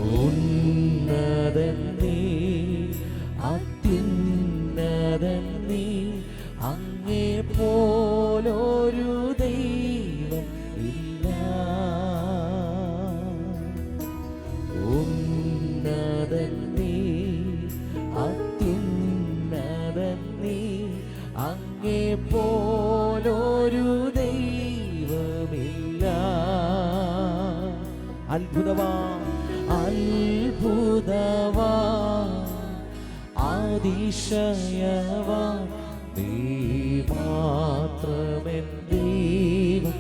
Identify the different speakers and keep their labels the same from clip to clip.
Speaker 1: ഉന്നതൻ നീ, അത്യുന്നതൻ നീ, അങ്ങേ പോലൊരു ദൈവം ഇല്ല. ഉന്നതൻ നീ, അത്യുന്നതൻ നീ, അങ്ങേ പോലൊരു ദൈവമില്ല. അത്ഭുതവാൻ, അത്ഭുതവാൻ, അതിശയവാൻ, നീ മാത്രമെൻ ദൈവം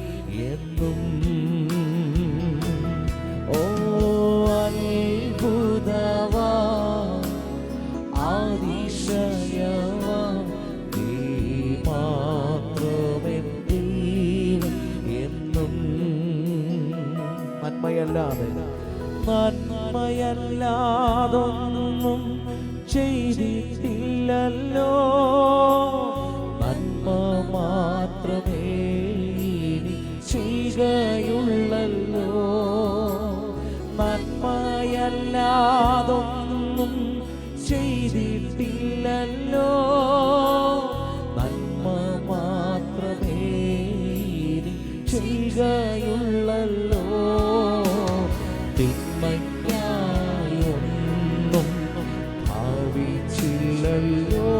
Speaker 1: എന്നും. ഓ അത്ഭുതവാൻ, അതിശയവാൻ, നീ മാത്രമെൻ ദൈവം എന്നും. നന്മയല്ലാതൊന്നും ചെയ്തിട്ടില്ലല്ലോ, നന്മ മാത്രമേ ചെയ്യുകയുള്ളല്ലോ. നന്മയല്ലാതൊന്നും ചെയ്തിട്ടില്ലല്ലോ, നന്മ മാത്രമേ ചെയ്യുകയുള്ളല്ലോ. തിന്മയ്ക്കായൊന്നും ഭാവിച്ചില്ലല്ലോ,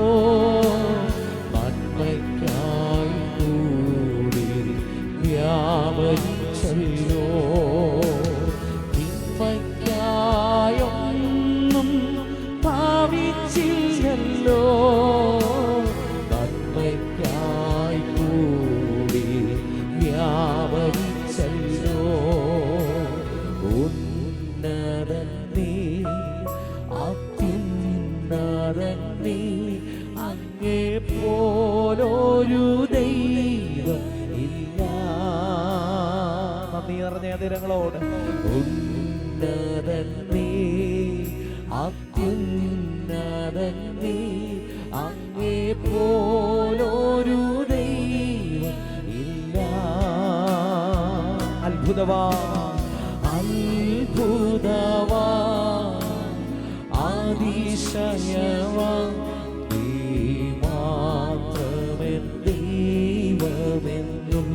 Speaker 1: നന്മയ്ക്കായി കൂടി വ്യാപരിച്ചല്ലോ. തിന്മയ്ക്കായൊന്നും ഭാവിച്ചില്ലല്ലോ, നന്മയ്ക്കായി കൂടി വ്യാപരിച്ചല്ലോ. ഉന്നതൻ നീ, അത്യുന്നതൻ നീ, അങ്ങേ പോലൊരു ദൈവം ഇല്ല. നന്ദി നിറഞ്ഞ അതിരങ്ങളോട്. ഉന്നതൻ നീ, അത്യുന്നതൻ നീ, അങ്ങേ പോലൊരു ദൈവം ഇല്ല. അത്ഭുതവാൻ, അത്ഭുതവാൻ, അതിശയവാൻ, നീ മാത്രമെൻ ദൈവമെന്നും.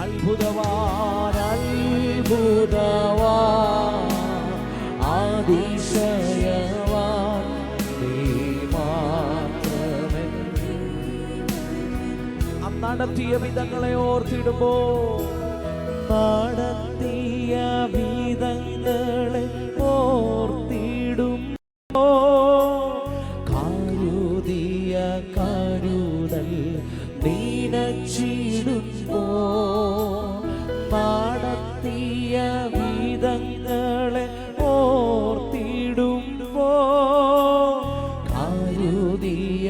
Speaker 1: അത്ഭുതവാൻ, അത്ഭുതവാൻ, അതിശയവാൻ, നീ മാത്രമെൻ. നടത്തിയ വിധങ്ങളെ ഓർത്തിടുമ്പോ, നടത്തിയ വിധങ്ങളെ ഓർത്തിടുമ്പോ, കരുതിയ കരുതൽ നീനച്ചിടുമ്പോ, നടത്തിയ വിധങ്ങളെ ഓർത്തിടുമ്പോ, കരുതിയ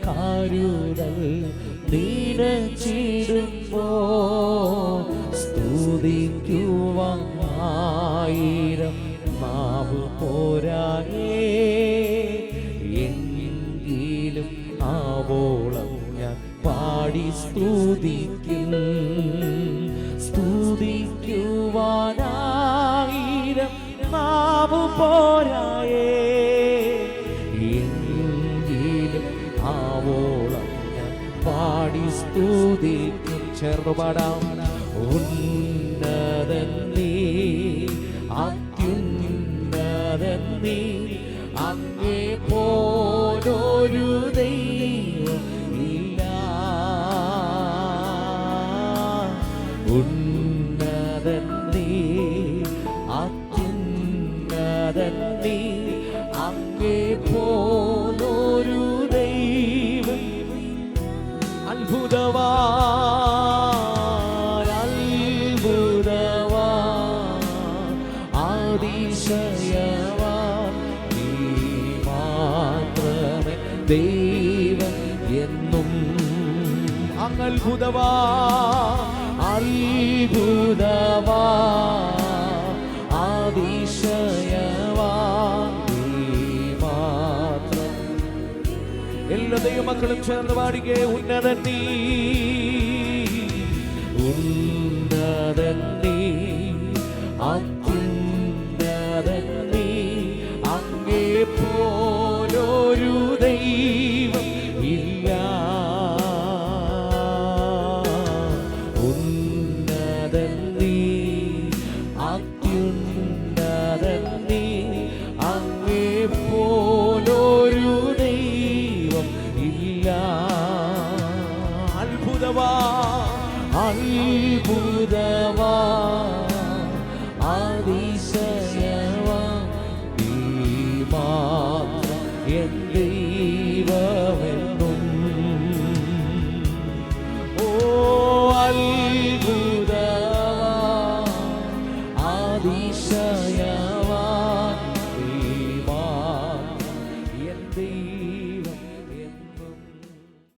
Speaker 1: കരുതൽ നീനച്ചിടുമ്പോ, സ്തുതിക്കുവാൻ ആയിരം നാവ് പോരായേ, എങ്കിലും ആവോളം ഞാൻ പാടി സ്തുതിക്കും. സ്തുതിക്കുവാനായിരം നാവ് പോരായേ, എങ്കിലും ആവോളം ഞാൻ പാടി സ്തുതിക്കും. ചേർന്നു പാടാം. ഉന്നതൻ നീ, അത്യുന്നതൻ നീ, അങ്ങേ പോലൊരു ദൈവം ഇല്ല. ഉന്നതൻ നീ, അത്യുന്നതൻ നീ, അങ്ങേ പോലൊരു ദൈവം. അത്ഭുതവാൻ, അത്ഭുതവാൻ, അതിശയവാൻ, നീ മാത്രമേ ദൈവം എന്നും. അങ്ങ് അത്ഭുതവാൻ, അത്ഭുതവാൻ, അതിശയവാൻ, നീ മാത്രം. എല്ലാ ദൈവമക്കളും ചേർന്ന് പാടിക്കേ. ഉന്നതൻ നീ, ഉന്നതൻ നീ, അത്യുന്നതൻ ദൈവം ഇല്ല. ഉന്നതൻ നീ, അത്യുന്നതൻ നീ, അങ്ങേപ്പോലൊരു ദൈവം ഇല്ല. അത്ഭുതവാ, അത്ഭുതവാ,